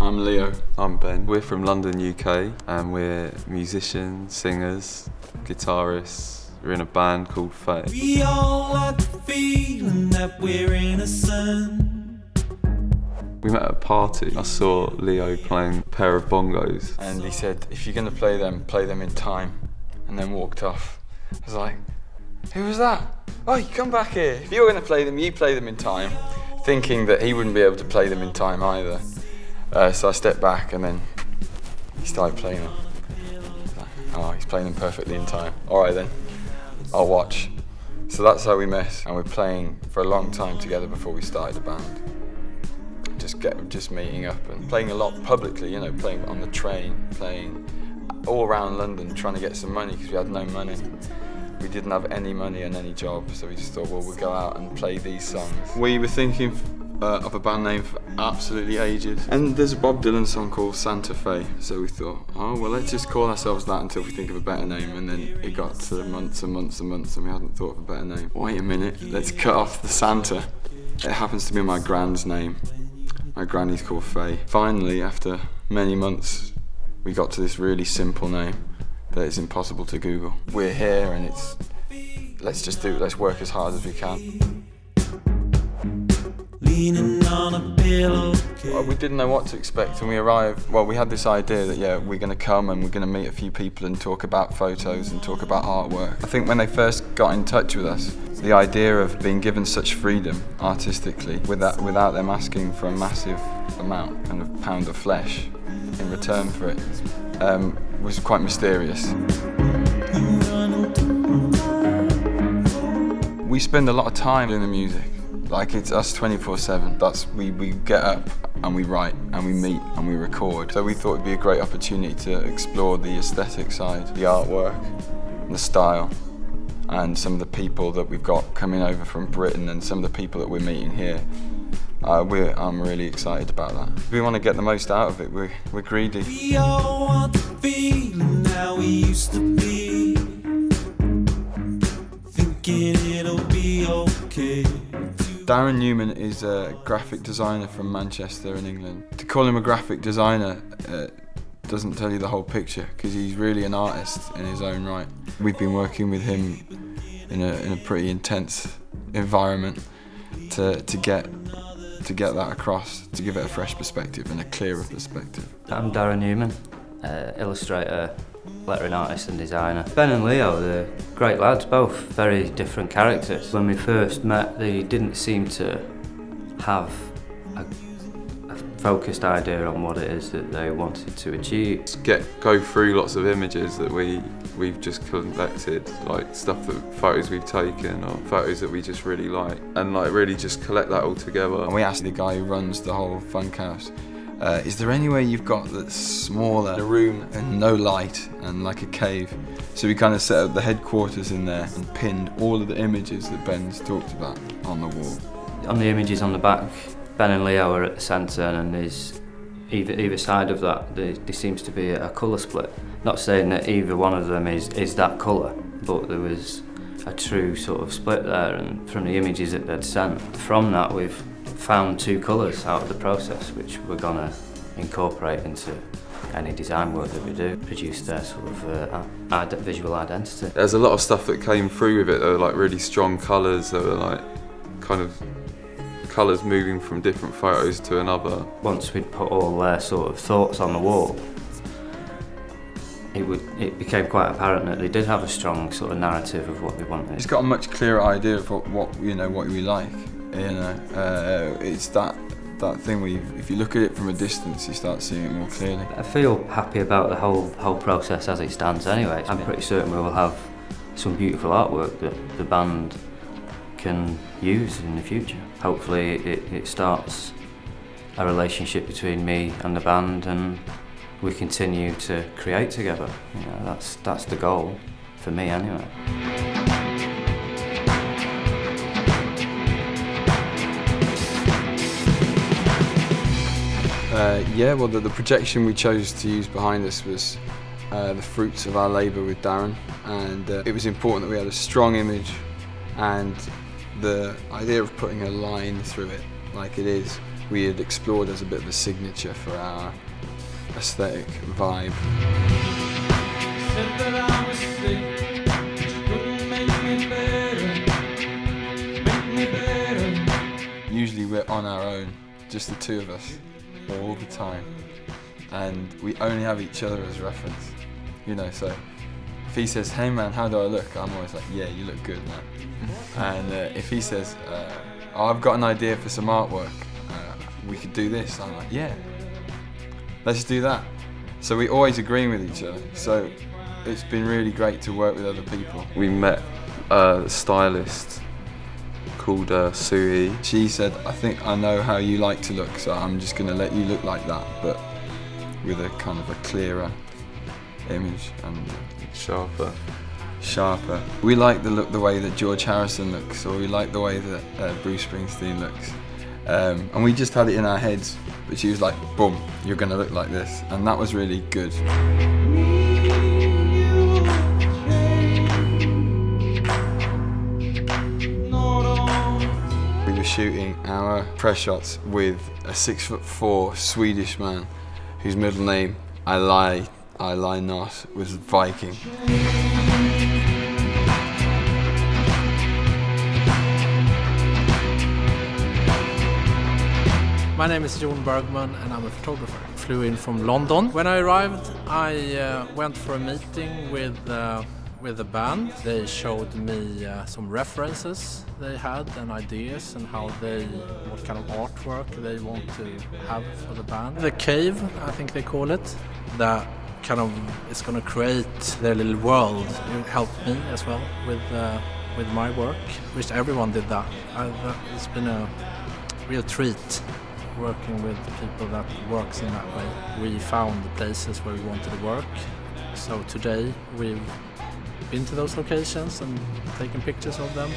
I'm Leo. I'm Ben. We're from London, UK, and we're musicians, singers, guitarists. We're in a band called Faye. We all like the feeling that we're innocent. We met at a party. I saw Leo playing a pair of bongos. And he said, if you're going to play them in time. And then walked off. I was like, who was that? Oh, you come back here. If you're going to play them, you play them in time. Thinking that he wouldn't be able to play them in time either. So I stepped back and then he started playing them. Like, oh, he's playing them perfectly in time. All right then, I'll watch. So that's how we met, and we're playing for a long time together before we started the band. Just meeting up and playing a lot publicly, you know, playing on the train, playing all around London, trying to get some money because we had no money. We didn't have any money and any job, so we just thought, well, we'll go out and play these songs. We were thinking of a band name for absolutely ages. And there's a Bob Dylan song called Santa Fe, so we thought, oh, well, let's just call ourselves that until we think of a better name. And then it got to months and months and months, and we hadn't thought of a better name. Wait a minute, let's cut off the Santa. It happens to be my grand's name. My granny's called Faye. Finally, after many months, we got to this really simple name that is impossible to Google. We're here and let's work as hard as we can. Leaning on a pillow. Well, we didn't know what to expect when we arrived. Well, we had this idea that, yeah, we're going to come and we're going to meet a few people and talk about photos and talk about artwork. I think when they first got in touch with us, the idea of being given such freedom artistically without them asking for a massive amount, kind of pound of flesh in return for it, was quite mysterious. We spend a lot of time doing the music. Like, it's us 24/7. We get up and we write and we meet and we record. So we thought it'd be a great opportunity to explore the aesthetic side, the artwork, the style, and some of the people that we've got coming over from Britain and some of the people that we're meeting here. I'm really excited about that. We want to get the most out of it. We're greedy. We all want the feeling that we used to be, thinking it'll be okay. Darren Newman is a graphic designer from Manchester in England. To call him a graphic designer doesn't tell you the whole picture, because he's really an artist in his own right. We've been working with him in a pretty intense environment to get that across, to give it a fresh perspective and a clearer perspective. I'm Darren Newman, illustrator, lettering artist and designer. Ben and Leo, they're great lads, both very different characters. When we first met, they didn't seem to have a focused idea on what it is that they wanted to achieve. Go through lots of images that we've just collected, like photos we've taken or photos that we just really like, and like really just collect that all together. And we asked the guy who runs the whole Funkhaus, is there anywhere you've got that's smaller, a room and no light and like a cave? So we kind of set up the headquarters in there and pinned all of the images that Ben's talked about on the wall. On the images on the back, Ben and Leo are at the centre, and there's either side of that there seems to be a colour split. Not saying that either one of them is that colour, but there was a true sort of split there, and from the images that they'd sent. From that we've found two colours out of the process, which we're going to incorporate into any design work that we do, produce their sort of visual identity. There's a lot of stuff that came through with it. There were like really strong colours, there were like kind of colours moving from different photos to another. Once we'd put all their sort of thoughts on the wall, it became quite apparent that they did have a strong sort of narrative of what they wanted. It's got a much clearer idea of what we like. It's that thing where if you look at it from a distance, you start seeing it more clearly. I feel happy about the whole process as it stands anyway. I'm pretty certain we will have some beautiful artwork that the band can use in the future. Hopefully it starts a relationship between me and the band, and we continue to create together. You know, that's the goal for me anyway. Yeah, well, the projection we chose to use behind us was the fruits of our labour with Darren, and it was important that we had a strong image, and the idea of putting a line through it like it is we had explored as a bit of a signature for our aesthetic vibe. Said that I was sick, but you couldn't make me better. Make me better. Usually we're on our own, just the two of us, all the time. And we only have each other as reference, you know, so if he says, hey man, how do I look? I'm always like, yeah, you look good, man. And if he says, oh, I've got an idea for some artwork, we could do this, I'm like, yeah, let's do that. So we always agree with each other, so it's been really great to work with other people. We met a stylist called Sui. She said, I think I know how you like to look, so I'm just going to let you look like that, but with a kind of a clearer image and Sharper. We like the look the way that George Harrison looks, or we like the way that Bruce Springsteen looks. And we just had it in our heads, but she was like, boom, you're going to look like this. And that was really good. We were shooting our press shots with a 6'4" Swedish man whose middle name, I lie not, was Viking. My name is Jon Bergman and I'm a photographer. Flew in from London. When I arrived, I went for a meeting with the band. They showed me some references they had and ideas and what kind of artwork they want to have for the band. The cave, I think they call it, that kind of is going to create their little world. It helped me as well with my work. Wish everyone did that. It's been a real treat working with people that works in that way. We found the places where we wanted to work. So today we've been to those locations and taken pictures of them.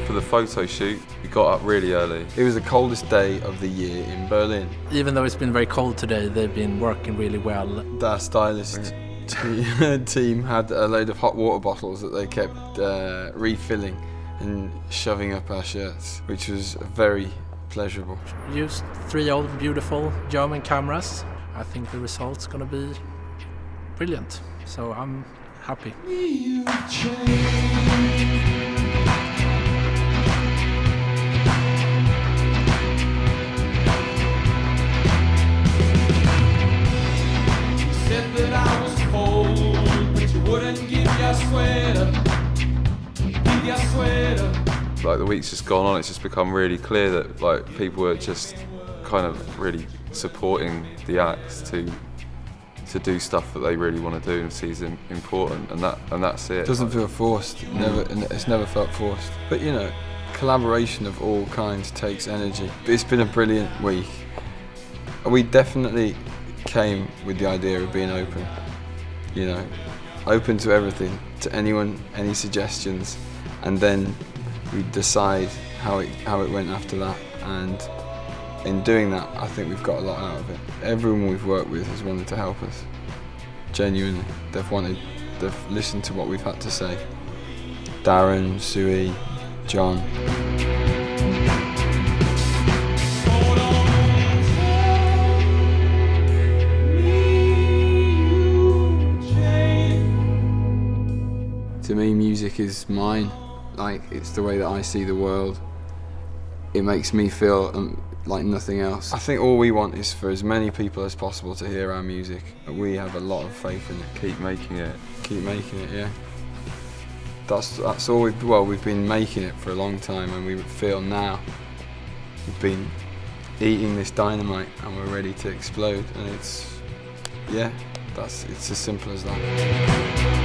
For the photo shoot, we got up really early. It was the coldest day of the year in Berlin. Even though it's been very cold today, they've been working really well. Our stylist team had a load of hot water bottles that they kept refilling and shoving up our shirts, which was very pleasurable. Used 3 old beautiful German cameras. I think the result's going to be brilliant, so I'm happy. Like the week's just gone on, it's just become really clear that like people are just kind of really supporting the acts to do stuff that they really want to do and sees important, and that's it. It doesn't feel forced. It's never felt forced. But you know, collaboration of all kinds takes energy. It's been a brilliant week. We definitely came with the idea of being open. You know, open to everything, to anyone, any suggestions, and then we decide how it went after that. And in doing that, I think we've got a lot out of it. Everyone we've worked with has wanted to help us. Genuinely, they've listened to what we've had to say. Darren, Sui, John. To me, music is mine. Like, it's the way that I see the world. It makes me feel like nothing else. I think all we want is for as many people as possible to hear our music. We have a lot of faith in it. Keep making it. Keep making it, yeah. That's all we've been making it for a long time, and we feel now we've been eating this dynamite and we're ready to explode. And it's as simple as that.